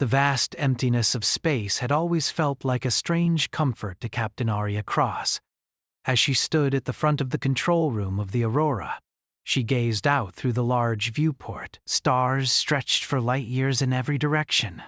The vast emptiness of space had always felt like a strange comfort to Captain Arya Cross. As she stood at the front of the control room of the Aurora, she gazed out through the large viewport. Stars stretched for light years in every direction,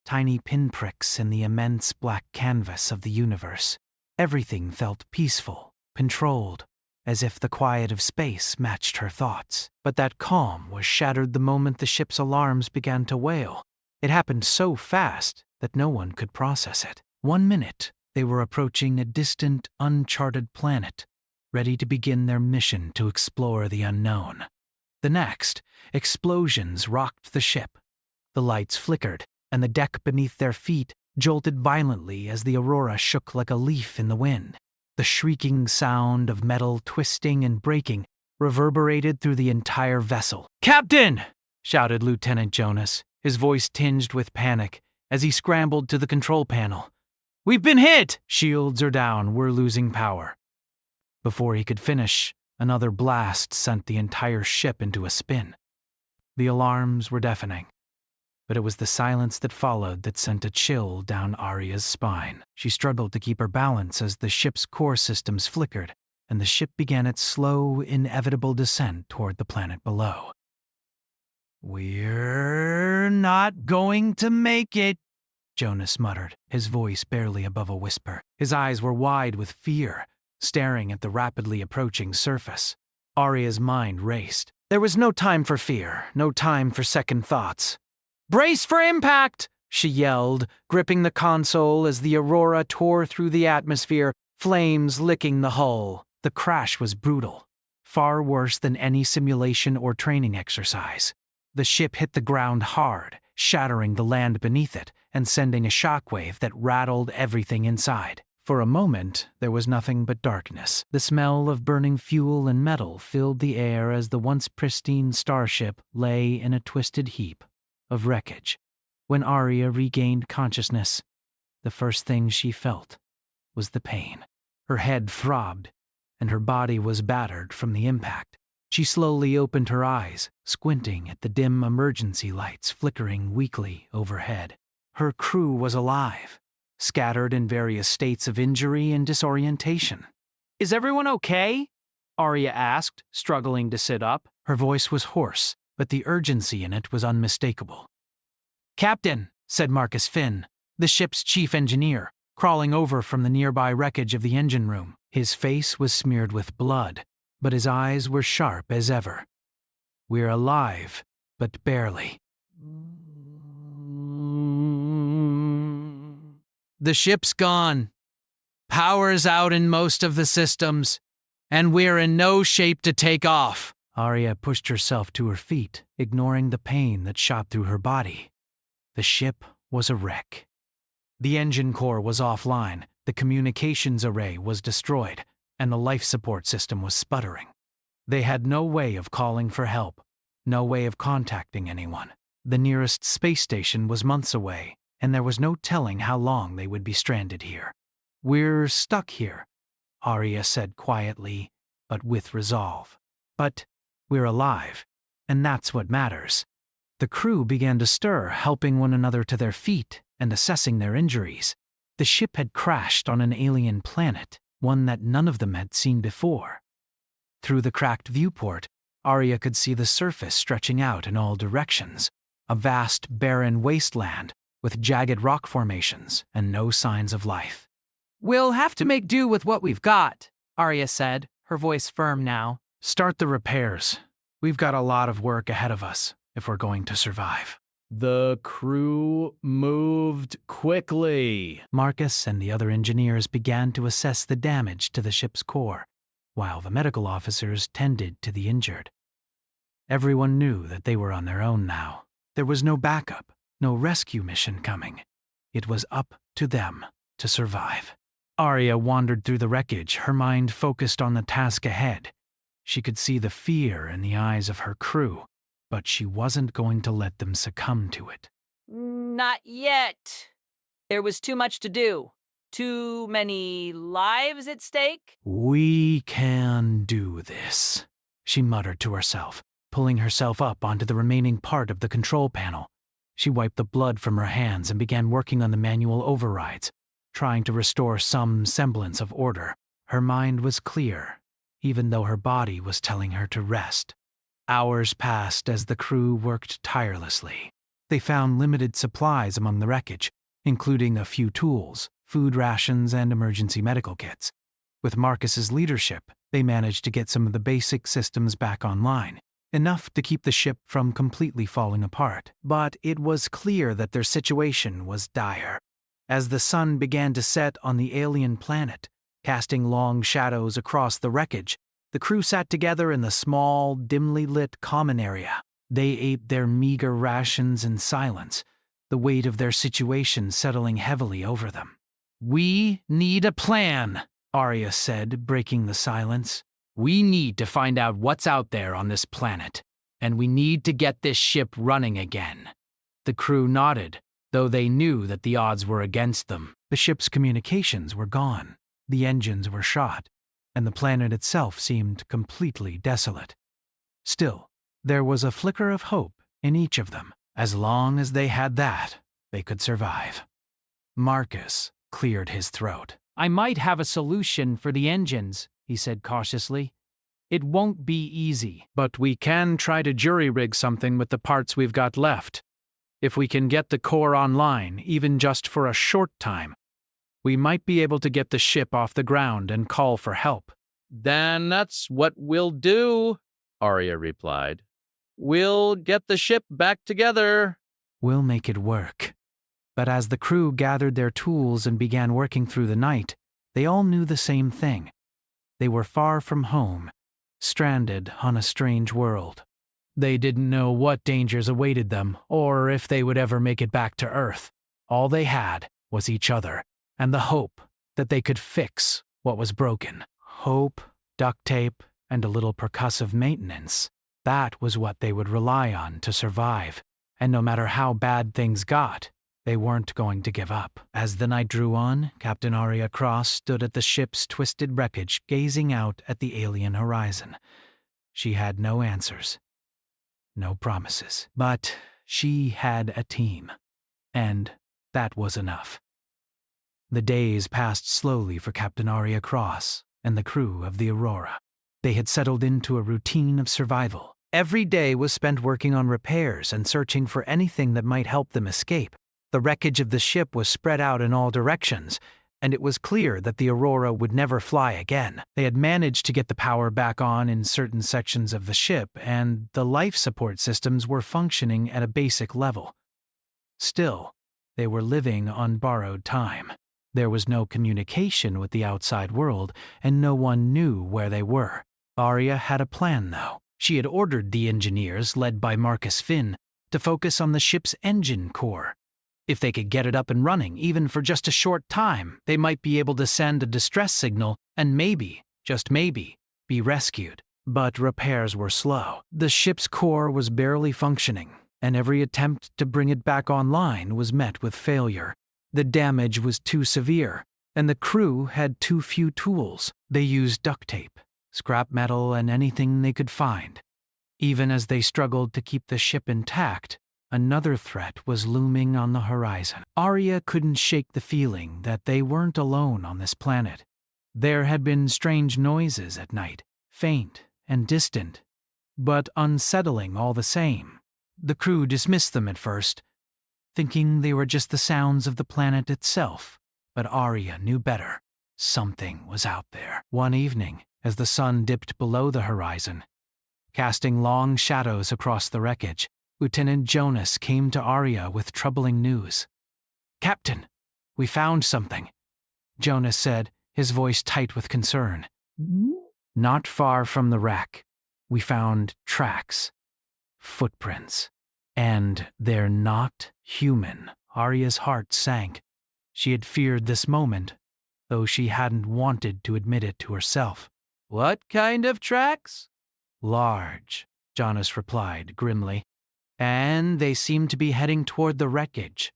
tiny pinpricks in the immense black canvas of the universe. Everything felt peaceful, controlled, as if the quiet of space matched her thoughts. But that calm was shattered the moment the ship's alarms began to wail. It happened so fast that no one could process it. 1 minute, they were approaching a distant, uncharted planet, ready to begin their mission to explore the unknown. The next, explosions rocked the ship. The lights flickered, and the deck beneath their feet jolted violently as the Aurora shook like a leaf in the wind. The shrieking sound of metal twisting and breaking reverberated through the entire vessel. "Captain!" shouted Lieutenant Jonas, his voice tinged with panic, as he scrambled to the control panel. "We've been hit! Shields are down, we're losing power." Before he could finish, another blast sent the entire ship into a spin. The alarms were deafening, but it was the silence that followed that sent a chill down Arya's spine. She struggled to keep her balance as the ship's core systems flickered, and the ship began its slow, inevitable descent toward the planet below. "We're not going to make it," Jonas muttered, his voice barely above a whisper. His eyes were wide with fear, staring at the rapidly approaching surface. Arya's mind raced. There was no time for fear, no time for second thoughts. "Brace for impact!" she yelled, gripping the console as the Aurora tore through the atmosphere, flames licking the hull. The crash was brutal, far worse than any simulation or training exercise. The ship hit the ground hard, shattering the land beneath it and sending a shockwave that rattled everything inside. For a moment, there was nothing but darkness. The smell of burning fuel and metal filled the air as the once pristine starship lay in a twisted heap of wreckage. When Arya regained consciousness, the first thing she felt was the pain. Her head throbbed, and her body was battered from the impact. She slowly opened her eyes, squinting at the dim emergency lights flickering weakly overhead. Her crew was alive, scattered in various states of injury and disorientation. "Is everyone okay?" Arya asked, struggling to sit up. Her voice was hoarse, but the urgency in it was unmistakable. "Captain," said Marcus Finn, the ship's chief engineer, crawling over from the nearby wreckage of the engine room. His face was smeared with blood, but his eyes were sharp as ever. "We're alive, but barely. The ship's gone. Power's out in most of the systems, and we're in no shape to take off." Arya pushed herself to her feet, ignoring the pain that shot through her body. The ship was a wreck. The engine core was offline, the communications array was destroyed, and the life support system was sputtering. They had no way of calling for help, no way of contacting anyone. The nearest space station was months away, and there was no telling how long they would be stranded here. "We're stuck here," Arya said quietly, but with resolve. "But we're alive, and that's what matters." The crew began to stir, helping one another to their feet and assessing their injuries. The ship had crashed on an alien planet, one that none of them had seen before. Through the cracked viewport, Arya could see the surface stretching out in all directions, a vast, barren wasteland with jagged rock formations and no signs of life. "We'll have to make do with what we've got," Arya said, her voice firm now. "Start the repairs. We've got a lot of work ahead of us if we're going to survive." The crew moved quickly. Marcus and the other engineers began to assess the damage to the ship's core, while the medical officers tended to the injured. Everyone knew that they were on their own now. There was no backup, no rescue mission coming. It was up to them to survive. Arya wandered through the wreckage, her mind focused on the task ahead. She could see the fear in the eyes of her crew, but she wasn't going to let them succumb to it. "Not yet. There was too much to do. Too many lives at stake." "We can do this," she muttered to herself, pulling herself up onto the remaining part of the control panel. She wiped the blood from her hands and began working on the manual overrides, trying to restore some semblance of order. Her mind was clear, even though her body was telling her to rest. Hours passed as the crew worked tirelessly. They found limited supplies among the wreckage, including a few tools, food rations, and emergency medical kits. With Marcus's leadership, they managed to get some of the basic systems back online, enough to keep the ship from completely falling apart. But it was clear that their situation was dire. As the sun began to set on the alien planet, casting long shadows across the wreckage, the crew sat together in the small, dimly lit common area. They ate their meager rations in silence, the weight of their situation settling heavily over them. "We need a plan," Arya said, breaking the silence. "We need to find out what's out there on this planet, and we need to get this ship running again." The crew nodded, though they knew that the odds were against them. The ship's communications were gone, the engines were shot, and the planet itself seemed completely desolate. Still, there was a flicker of hope in each of them. As long as they had that, they could survive. Marcus cleared his throat. "I might have a solution for the engines," he said cautiously. "It won't be easy, but we can try to jury-rig something with the parts we've got left. If we can get the core online, even just for a short time, we might be able to get the ship off the ground and call for help." "Then that's what we'll do," Arya replied. "We'll get the ship back together." "We'll make it work." But as the crew gathered their tools and began working through the night, they all knew the same thing. They were far from home, stranded on a strange world. They didn't know what dangers awaited them, or if they would ever make it back to Earth. All they had was each other, and the hope that they could fix what was broken. Hope, duct tape, and a little percussive maintenance. That was what they would rely on to survive, and no matter how bad things got, they weren't going to give up. As the night drew on, Captain Arya Cross stood at the ship's twisted wreckage, gazing out at the alien horizon. She had no answers, no promises, but she had a team, and that was enough. The days passed slowly for Captain Arya Cross and the crew of the Aurora. They had settled into a routine of survival. Every day was spent working on repairs and searching for anything that might help them escape. The wreckage of the ship was spread out in all directions, and it was clear that the Aurora would never fly again. They had managed to get the power back on in certain sections of the ship, and the life support systems were functioning at a basic level. Still, they were living on borrowed time. There was no communication with the outside world, and no one knew where they were. Arya had a plan, though. She had ordered the engineers, led by Marcus Finn, to focus on the ship's engine core. If they could get it up and running, even for just a short time, they might be able to send a distress signal and maybe, just maybe, be rescued. But repairs were slow. The ship's core was barely functioning, and every attempt to bring it back online was met with failure. The damage was too severe, and the crew had too few tools. They used duct tape, scrap metal, and anything they could find. Even as they struggled to keep the ship intact, another threat was looming on the horizon. Arya couldn't shake the feeling that they weren't alone on this planet. There had been strange noises at night, faint and distant, but unsettling all the same. The crew dismissed them at first, thinking they were just the sounds of the planet itself. But Arya knew better. Something was out there. One evening, as the sun dipped below the horizon, casting long shadows across the wreckage, Lieutenant Jonas came to Arya with troubling news. "Captain, we found something," Jonas said, his voice tight with concern. "Not far from the wreck, we found tracks, footprints, and they're not human." Arya's heart sank. She had feared this moment, though she hadn't wanted to admit it to herself. "What kind of tracks?" "Large," Jonas replied grimly, "and they seem to be heading toward the wreckage."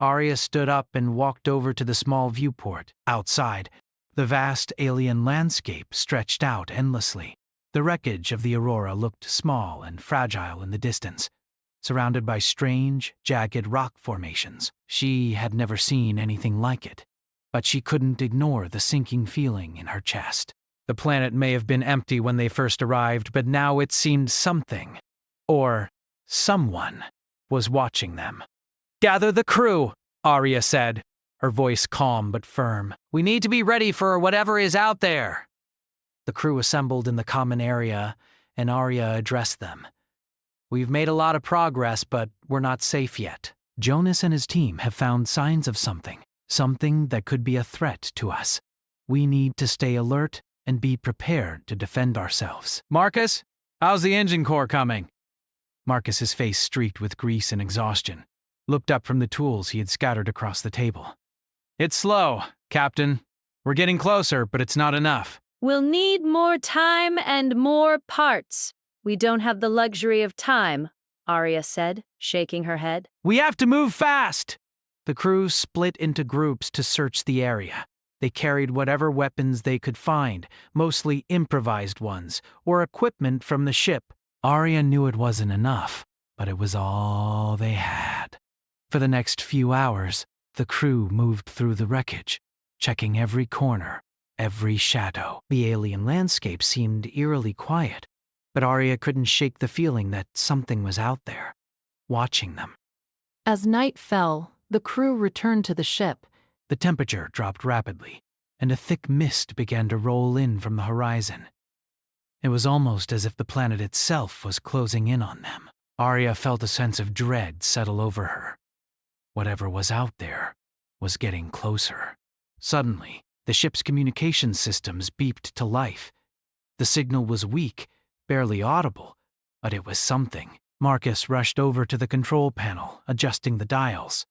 Arya stood up and walked over to the small viewport. Outside, the vast alien landscape stretched out endlessly. The wreckage of the Aurora looked small and fragile in the distance, surrounded by strange, jagged rock formations. She had never seen anything like it, but she couldn't ignore the sinking feeling in her chest. The planet may have been empty when they first arrived, but now it seemed something, or someone, was watching them. "Gather the crew," Arya said, her voice calm but firm. "We need to be ready for whatever is out there." The crew assembled in the common area, and Arya addressed them. "We've made a lot of progress, but we're not safe yet. Jonas and his team have found signs of something that could be a threat to us. We need to stay alert and be prepared to defend ourselves." "Marcus, how's the engine core coming?" Marcus's face streaked with grease and exhaustion, looked up from the tools he had scattered across the table. "It's slow, Captain. We're getting closer, but it's not enough." "We'll need more time and more parts. We don't have the luxury of time," Arya said, shaking her head. "We have to move fast!" The crew split into groups to search the area. They carried whatever weapons they could find, mostly improvised ones, or equipment from the ship. Arya knew it wasn't enough, but it was all they had. For the next few hours, the crew moved through the wreckage, checking every corner, every shadow. The alien landscape seemed eerily quiet, but Arya couldn't shake the feeling that something was out there, watching them. As night fell, the crew returned to the ship. The temperature dropped rapidly, and a thick mist began to roll in from the horizon. It was almost as if the planet itself was closing in on them. Arya felt a sense of dread settle over her. Whatever was out there was getting closer. Suddenly, the ship's communication systems beeped to life. The signal was weak, barely audible, but it was something. Marcus rushed over to the control panel, adjusting the dials.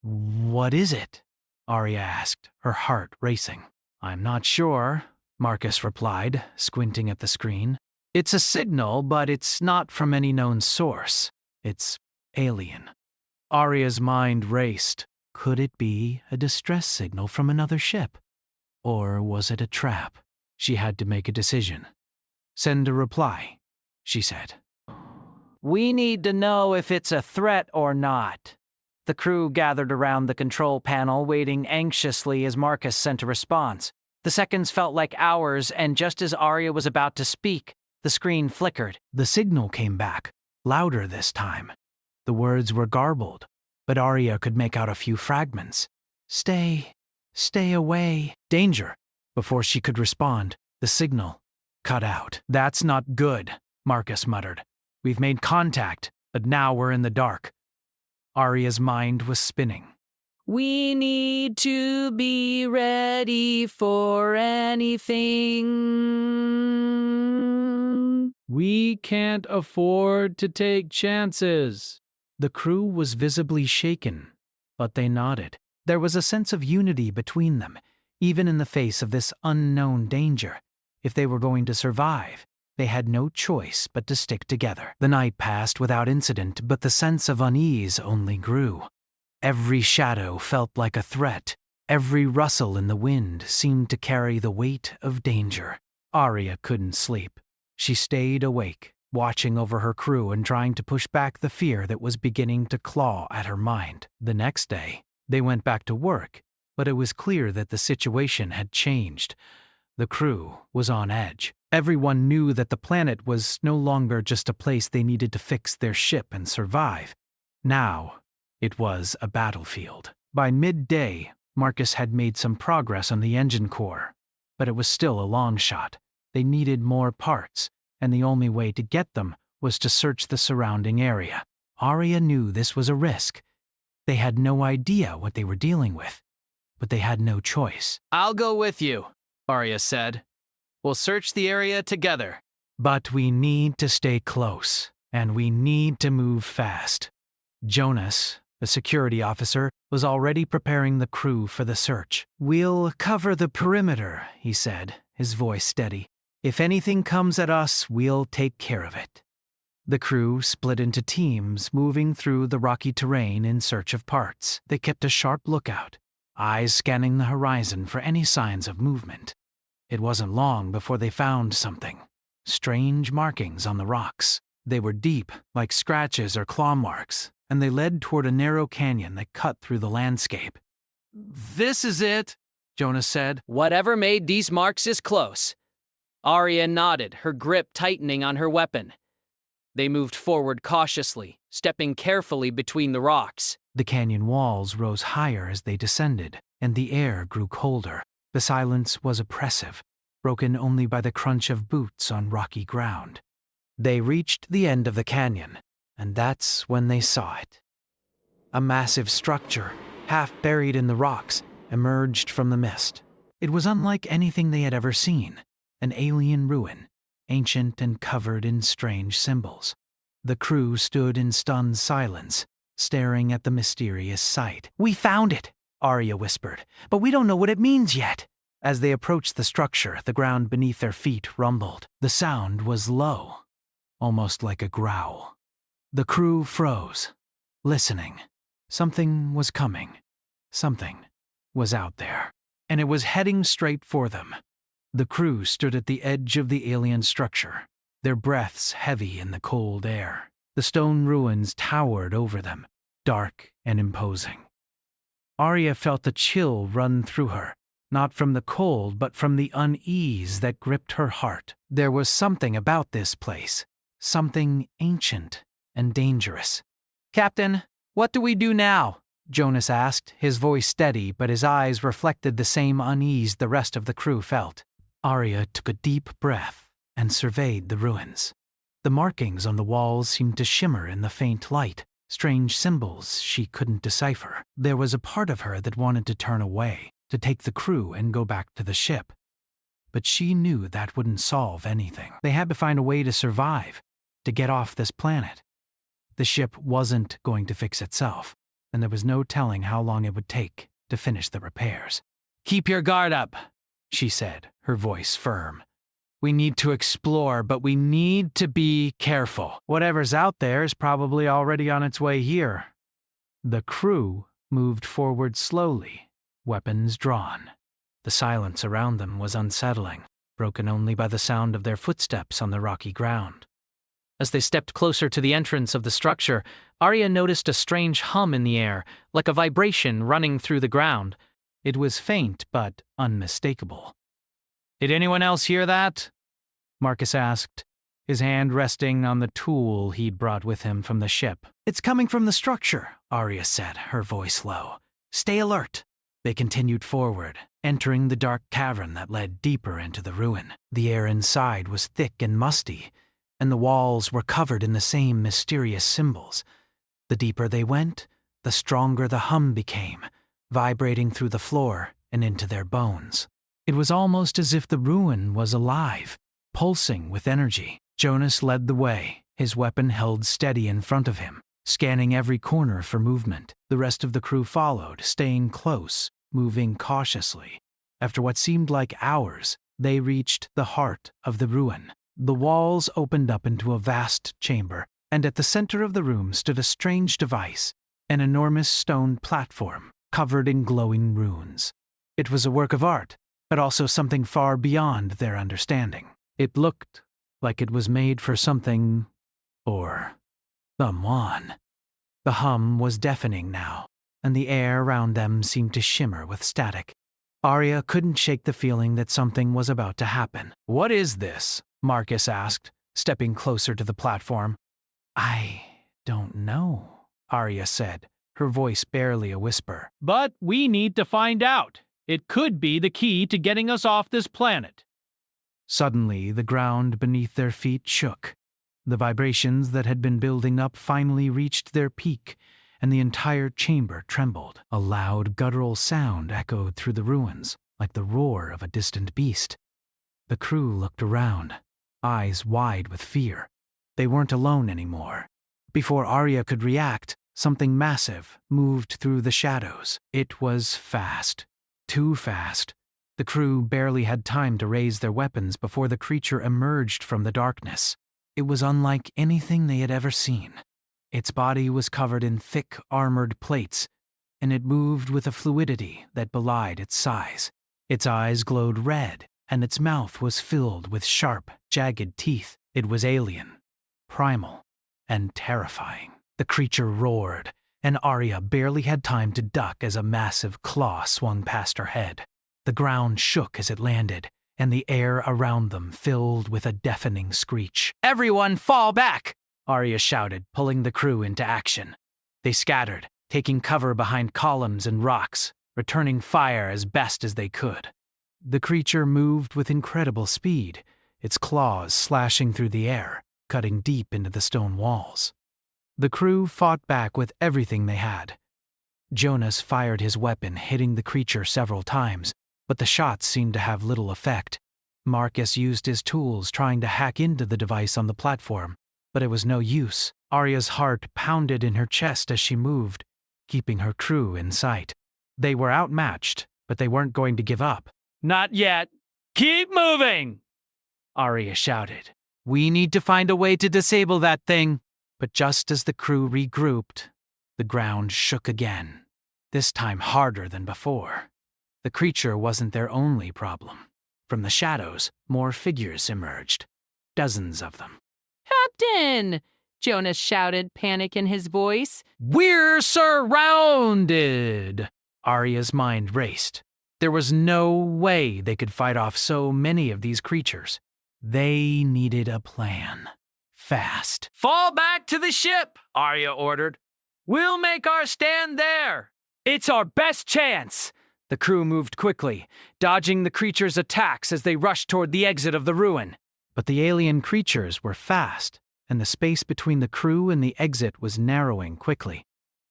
"What is it?" Arya asked, her heart racing. "I'm not sure," Marcus replied, squinting at the screen. "It's a signal, but it's not from any known source. It's alien." Arya's mind raced. Could it be a distress signal from another ship? Or was it a trap? She had to make a decision. "Send a reply," she said. "We need to know if it's a threat or not." The crew gathered around the control panel, waiting anxiously as Marcus sent a response. The seconds felt like hours, and just as Arya was about to speak, the screen flickered. The signal came back, louder this time. The words were garbled, but Arya could make out a few fragments. Stay away, danger." Before she could respond, the signal cut out. "That's not good," Marcus muttered. "We've made contact, but now we're in the dark." Arya's mind was spinning. "We need to be ready for anything. "We can't afford to take chances." The crew was visibly shaken, but they nodded. There was a sense of unity between them, even in the face of this unknown danger. If they were going to survive, they had no choice but to stick together. The night passed without incident, but the sense of unease only grew. Every shadow felt like a threat. Every rustle in the wind seemed to carry the weight of danger. Arya couldn't sleep. She stayed awake, watching over her crew and trying to push back the fear that was beginning to claw at her mind. The next day, they went back to work, but it was clear that the situation had changed. The crew was on edge. Everyone knew that the planet was no longer just a place they needed to fix their ship and survive. Now, it was a battlefield. By midday, Marcus had made some progress on the engine core, but it was still a long shot. They needed more parts, and the only way to get them was to search the surrounding area. Arya knew this was a risk. They had no idea what they were dealing with, but they had no choice. "I'll go with you," Arya said. "We'll search the area together." "But we need to stay close, and we need to move fast." Jonas, the security officer, was already preparing the crew for the search. "We'll cover the perimeter," he said, his voice steady. "If anything comes at us, we'll take care of it." The crew split into teams, moving through the rocky terrain in search of parts. They kept a sharp lookout, eyes scanning the horizon for any signs of movement. It wasn't long before they found something. Strange markings on the rocks. They were deep, like scratches or claw marks, and they led toward a narrow canyon that cut through the landscape. "This is it," Jonas said. Whatever made these marks is close. Arya nodded, her grip tightening on her weapon. They moved forward cautiously, stepping carefully between the rocks. The canyon walls rose higher as they descended, and the air grew colder. The silence was oppressive, broken only by the crunch of boots on rocky ground. They reached the end of the canyon, and that's when they saw it. A massive structure, half buried in the rocks, emerged from the mist. It was unlike anything they had ever seen, an alien ruin, ancient and covered in strange symbols. The crew stood in stunned silence, staring at the mysterious sight. "We found it," Arya whispered, "but we don't know what it means yet." As they approached the structure, the ground beneath their feet rumbled. The sound was low, almost like a growl. The crew froze, listening. Something was coming. Something was out there, and it was heading straight for them. The crew stood at the edge of the alien structure, their breaths heavy in the cold air. The stone ruins towered over them, dark and imposing. Arya felt a chill run through her, not from the cold but from the unease that gripped her heart. There was something about this place, something ancient and dangerous. "Captain, what do we do now?" Jonas asked, his voice steady, but his eyes reflected the same unease the rest of the crew felt. Arya took a deep breath and surveyed the ruins. The markings on the walls seemed to shimmer in the faint light, strange symbols she couldn't decipher. There was a part of her that wanted to turn away, to take the crew and go back to the ship. But she knew that wouldn't solve anything. They had to find a way to survive, to get off this planet. The ship wasn't going to fix itself, and there was no telling how long it would take to finish the repairs. "Keep your guard up," she said, her voice firm. "We need to explore, but we need to be careful. Whatever's out there is probably already on its way here." The crew moved forward slowly, weapons drawn. The silence around them was unsettling, broken only by the sound of their footsteps on the rocky ground. As they stepped closer to the entrance of the structure, Arya noticed a strange hum in the air, like a vibration running through the ground. It was faint but unmistakable. "Did anyone else hear that?" Marcus asked, his hand resting on the tool he'd brought with him from the ship. "It's coming from the structure," Arya said, her voice low. "Stay alert." They continued forward, entering the dark cavern that led deeper into the ruin. The air inside was thick and musty, and the walls were covered in the same mysterious symbols. The deeper they went, the stronger the hum became, vibrating through the floor and into their bones. It was almost as if the ruin was alive, pulsing with energy. Jonas led the way, his weapon held steady in front of him, scanning every corner for movement. The rest of the crew followed, staying close, moving cautiously. After what seemed like hours, they reached the heart of the ruin. The walls opened up into a vast chamber, and at the center of the room stood a strange device, an enormous stone platform covered in glowing runes. It was a work of art, but also something far beyond their understanding. It looked like it was made for something, or someone. The hum was deafening now, and the air around them seemed to shimmer with static. Arya couldn't shake the feeling that something was about to happen. "What is this?" Marcus asked, stepping closer to the platform. "I don't know," Arya said, her voice barely a whisper. "But we need to find out. It could be the key to getting us off this planet." Suddenly, the ground beneath their feet shook. The vibrations that had been building up finally reached their peak, and the entire chamber trembled. A loud, guttural sound echoed through the ruins, like the roar of a distant beast. The crew looked around, eyes wide with fear. They weren't alone anymore. Before Arya could react, something massive moved through the shadows. It was fast. Too fast. The crew barely had time to raise their weapons before the creature emerged from the darkness. It was unlike anything they had ever seen. Its body was covered in thick, armored plates, and it moved with a fluidity that belied its size. Its eyes glowed red, and its mouth was filled with sharp, jagged teeth. It was alien. primal and terrifying. The creature roared, and Arya barely had time to duck as a massive claw swung past her head. The ground shook as it landed, and the air around them filled with a deafening screech. "Everyone fall back!" Arya shouted, pulling the crew into action. They scattered, taking cover behind columns and rocks, returning fire as best as they could. The creature moved with incredible speed, its claws slashing through the air, cutting deep into the stone walls. The crew fought back with everything they had. Jonas fired his weapon, hitting the creature several times, but the shots seemed to have little effect. Marcus used his tools trying to hack into the device on the platform, but it was no use. Arya's heart pounded in her chest as she moved, keeping her crew in sight. They were outmatched, but they weren't going to give up. "Not yet! Keep moving!" Arya shouted. "We need to find a way to disable that thing." But just as the crew regrouped, the ground shook again, this time harder than before. The creature wasn't their only problem. From the shadows, more figures emerged, dozens of them. Captain! Jonas shouted, panic in his voice. "We're surrounded!" Arya's mind raced. There was no way they could fight off so many of these creatures. They needed a plan. Fast. "Fall back to the ship," Arya ordered. "We'll make our stand there. It's our best chance." The crew moved quickly, dodging the creatures' attacks as they rushed toward the exit of the ruin. But the alien creatures were fast, and the space between the crew and the exit was narrowing quickly.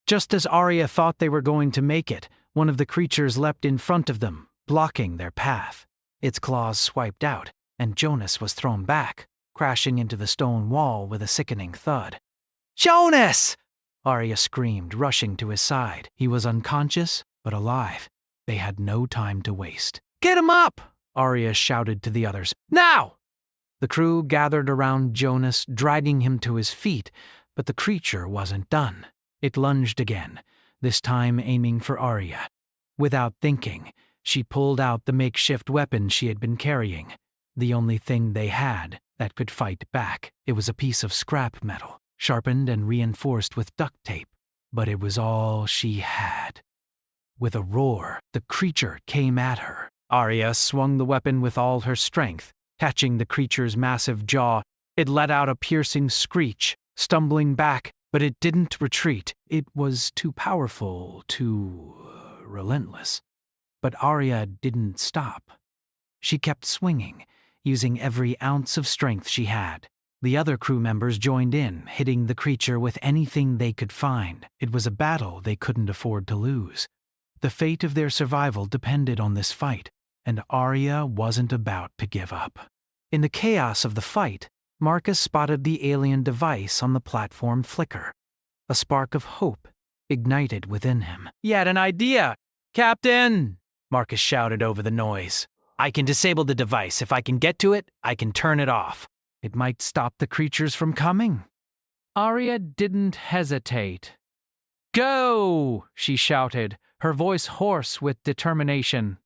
Just as Arya thought they were going to make it, one of the creatures leapt in front of them, blocking their path. Its claws swiped out, and Jonas was thrown back, crashing into the stone wall with a sickening thud. "Jonas!" Arya screamed, rushing to his side. He was unconscious, but alive. They had no time to waste. "Get him up!" Arya shouted to the others. "Now!" The crew gathered around Jonas, dragging him to his feet, but the creature wasn't done. It lunged again, this time aiming for Arya. Without thinking, she pulled out the makeshift weapon she had been carrying, the only thing they had that could fight back. It was a piece of scrap metal, sharpened and reinforced with duct tape, but it was all she had. With a roar, the creature came at her. Arya swung the weapon with all her strength, catching the creature's massive jaw. It let out a piercing screech, stumbling back, but it didn't retreat. It was too powerful, too relentless. But Arya didn't stop. She kept swinging, using every ounce of strength she had. The other crew members joined in, hitting the creature with anything they could find. It was a battle they couldn't afford to lose. The fate of their survival depended on this fight, and Arya wasn't about to give up. In the chaos of the fight, Marcus spotted the alien device on the platform flicker. A spark of hope ignited within him. "He had an idea! Captain!" Marcus shouted over the noise. "I can disable the device. If I can get to it, I can turn it off. It might stop the creatures from coming." Arya didn't hesitate. "Go!" she shouted, her voice hoarse with determination.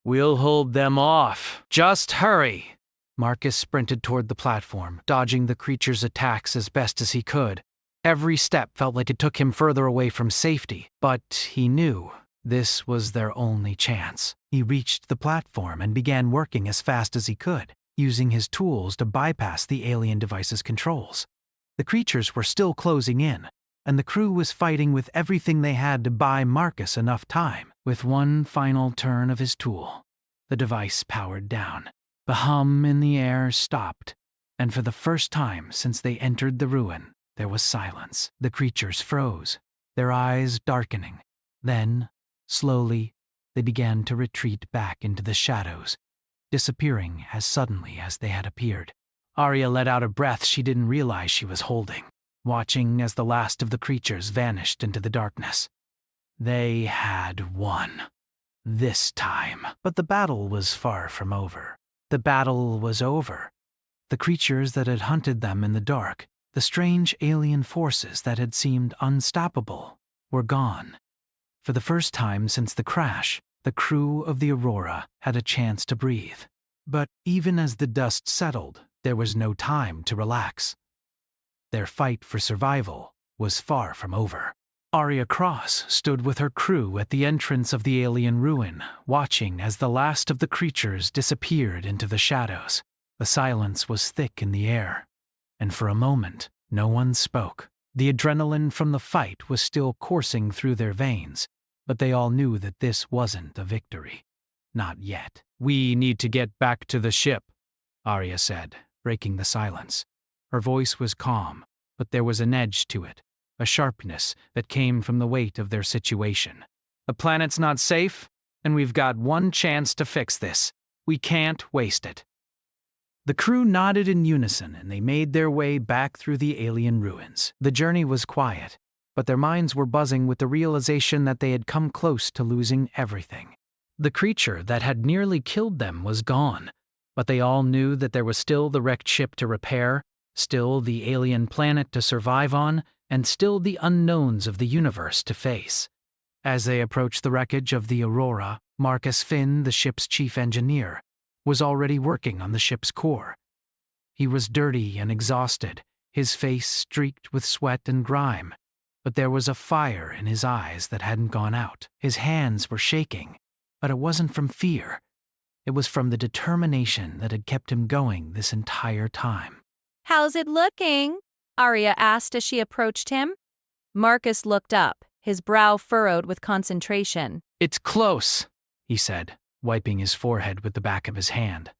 "We'll hold them off. Just hurry!" Marcus sprinted toward the platform, dodging the creature's attacks as best as he could. Every step felt like it took him further away from safety, but he knew this was their only chance. He reached the platform and began working as fast as he could, using his tools to bypass the alien device's controls. The creatures were still closing in, and the crew was fighting with everything they had to buy Marcus enough time. With one final turn of his tool, the device powered down. The hum in the air stopped, and for the first time since they entered the ruin, there was silence. The creatures froze, their eyes darkening. Then, slowly, they began to retreat back into the shadows, disappearing as suddenly as they had appeared. Arya let out a breath she didn't realize she was holding, watching as the last of the creatures vanished into the darkness. They had won. This time. But the battle was far from over. The battle was over. The creatures that had hunted them in the dark, the strange alien forces that had seemed unstoppable, were gone. For the first time since the crash, the crew of the Aurora had a chance to breathe. But even as the dust settled, there was no time to relax. Their fight for survival was far from over. Arya Cross stood with her crew at the entrance of the alien ruin, watching as the last of the creatures disappeared into the shadows. The silence was thick in the air, and for a moment, no one spoke. The adrenaline from the fight was still coursing through their veins, but they all knew that this wasn't a victory. Not yet. "We need to get back to the ship," Arya said, breaking the silence. Her voice was calm, but there was an edge to it, a sharpness that came from the weight of their situation. "The planet's not safe, and we've got one chance to fix this. We can't waste it." The crew nodded in unison, and they made their way back through the alien ruins. The journey was quiet, but their minds were buzzing with the realization that they had come close to losing everything. The creature that had nearly killed them was gone, but they all knew that there was still the wrecked ship to repair, still the alien planet to survive on, and still the unknowns of the universe to face. As they approached the wreckage of the Aurora, Marcus Finn, the ship's chief engineer, was already working on the ship's core. He was dirty and exhausted, his face streaked with sweat and grime, but there was a fire in his eyes that hadn't gone out. His hands were shaking, but it wasn't from fear. It was from the determination that had kept him going this entire time. "How's it looking?" Arya asked as she approached him. Marcus looked up, his brow furrowed with concentration. "It's close," he said, wiping his forehead with the back of his hand.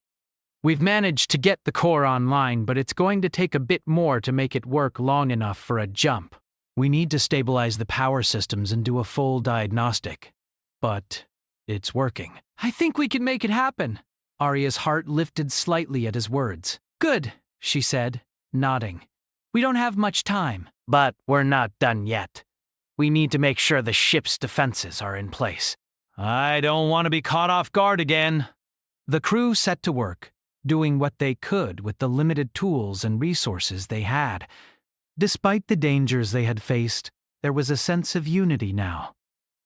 "We've managed to get the core online, but it's going to take a bit more to make it work long enough for a jump. We need to stabilize the power systems and do a full diagnostic. But it's working." "I think we can make it happen." Arya's heart lifted slightly at his words. "Good," she said, nodding. "We don't have much time." "But we're not done yet. We need to make sure the ship's defenses are in place." "I don't want to be caught off guard again." The crew set to work, doing what they could with the limited tools and resources they had. Despite the dangers they had faced, there was a sense of unity now.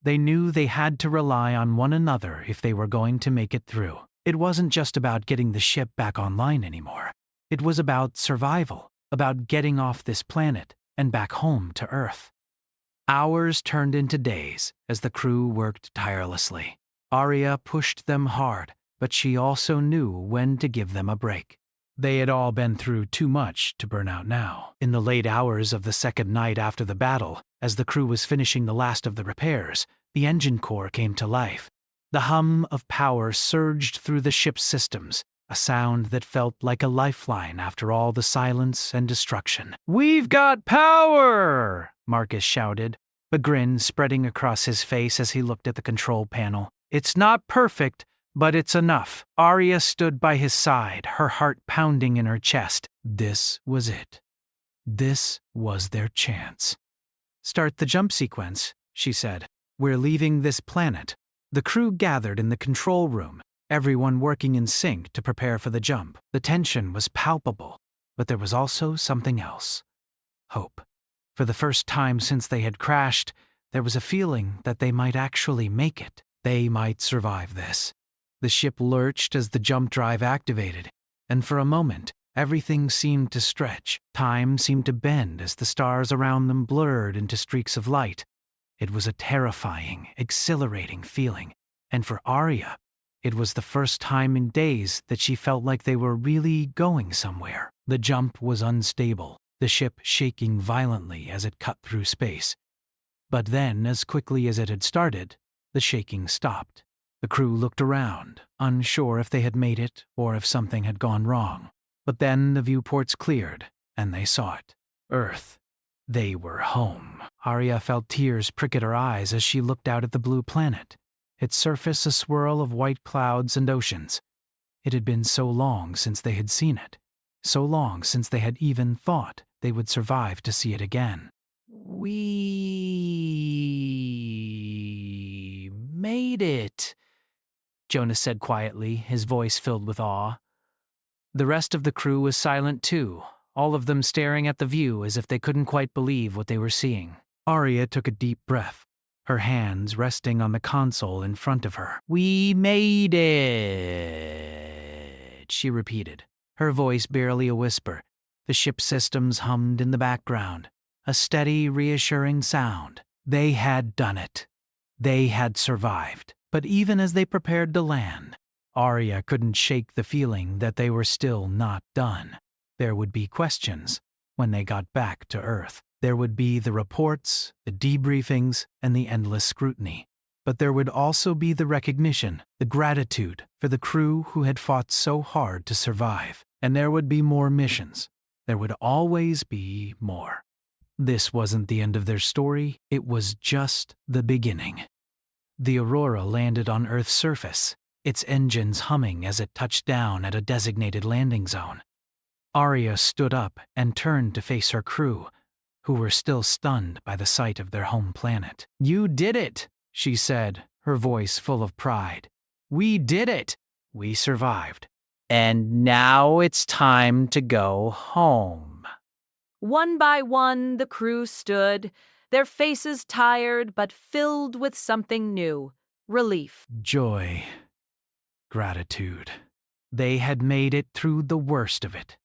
They knew they had to rely on one another if they were going to make it through. It wasn't just about getting the ship back online anymore. It was about survival, about getting off this planet and back home to Earth. Hours turned into days as the crew worked tirelessly. Arya pushed them hard, but she also knew when to give them a break. They had all been through too much to burn out now. In the late hours of the second night after the battle, as the crew was finishing the last of the repairs, the engine core came to life. The hum of power surged through the ship's systems, a sound that felt like a lifeline after all the silence and destruction. "We've got power!" Marcus shouted, a grin spreading across his face as he looked at the control panel. "It's not perfect, but it's enough." Arya stood by his side, her heart pounding in her chest. This was it. This was their chance. "Start the jump sequence," she said. "We're leaving this planet." The crew gathered in the control room, everyone working in sync to prepare for the jump. The tension was palpable, but there was also something else. Hope. For the first time since they had crashed, there was a feeling that they might actually make it. They might survive this. The ship lurched as the jump drive activated, and for a moment, everything seemed to stretch. Time seemed to bend as the stars around them blurred into streaks of light. It was a terrifying, exhilarating feeling, and for Arya, it was the first time in days that she felt like they were really going somewhere. The jump was unstable, the ship shaking violently as it cut through space. But then, as quickly as it had started, the shaking stopped. The crew looked around, unsure if they had made it or if something had gone wrong. But then the viewports cleared, and they saw it. Earth. They were home. Arya felt tears prick at her eyes as she looked out at the blue planet, its surface a swirl of white clouds and oceans. It had been so long since they had seen it, so long since they had even thought they would survive to see it again. "We made it," Jonas said quietly, his voice filled with awe. The rest of the crew was silent too, all of them staring at the view as if they couldn't quite believe what they were seeing. Arya took a deep breath, her hands resting on the console in front of her. "We made it," she repeated, her voice barely a whisper. The ship systems hummed in the background, a steady, reassuring sound. They had done it. They had survived. But even as they prepared to land, Arya couldn't shake the feeling that they were still not done. There would be questions when they got back to Earth. There would be the reports, the debriefings, and the endless scrutiny. But there would also be the recognition, the gratitude for the crew who had fought so hard to survive. And there would be more missions. There would always be more. This wasn't the end of their story, it was just the beginning. The Aurora landed on Earth's surface, its engines humming as it touched down at a designated landing zone. Arya stood up and turned to face her crew, who were still stunned by the sight of their home planet. "You did it," she said, her voice full of pride. "We did it. We survived. And now it's time to go home." One by one, the crew stood, their faces tired but filled with something new, relief. Joy. Gratitude. They had made it through the worst of it.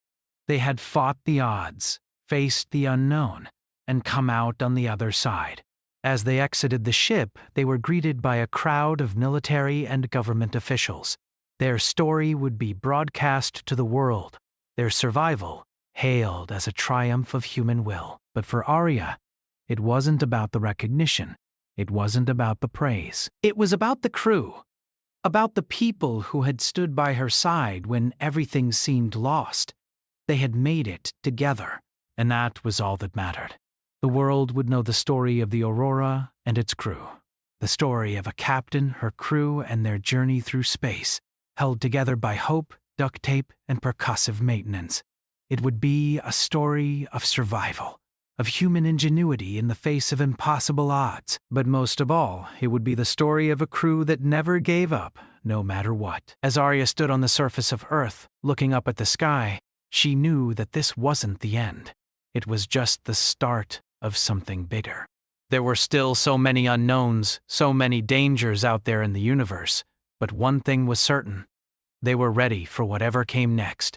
They had fought the odds, faced the unknown, and come out on the other side. As they exited the ship, they were greeted by a crowd of military and government officials. Their story would be broadcast to the world, their survival hailed as a triumph of human will. But for Arya, it wasn't about the recognition. It wasn't about the praise. It was about the crew, about the people who had stood by her side when everything seemed lost. They had made it together, and that was all that mattered. The world would know the story of the Aurora and its crew, the story of a captain, her crew, and their journey through space, held together by hope, duct tape, and percussive maintenance. It would be a story of survival, of human ingenuity in the face of impossible odds. But most of all, it would be the story of a crew that never gave up, no matter what. As Arya stood on the surface of Earth, looking up at the sky, she knew that this wasn't the end. It was just the start of something bigger. There were still so many unknowns, so many dangers out there in the universe, but one thing was certain. They were ready for whatever came next.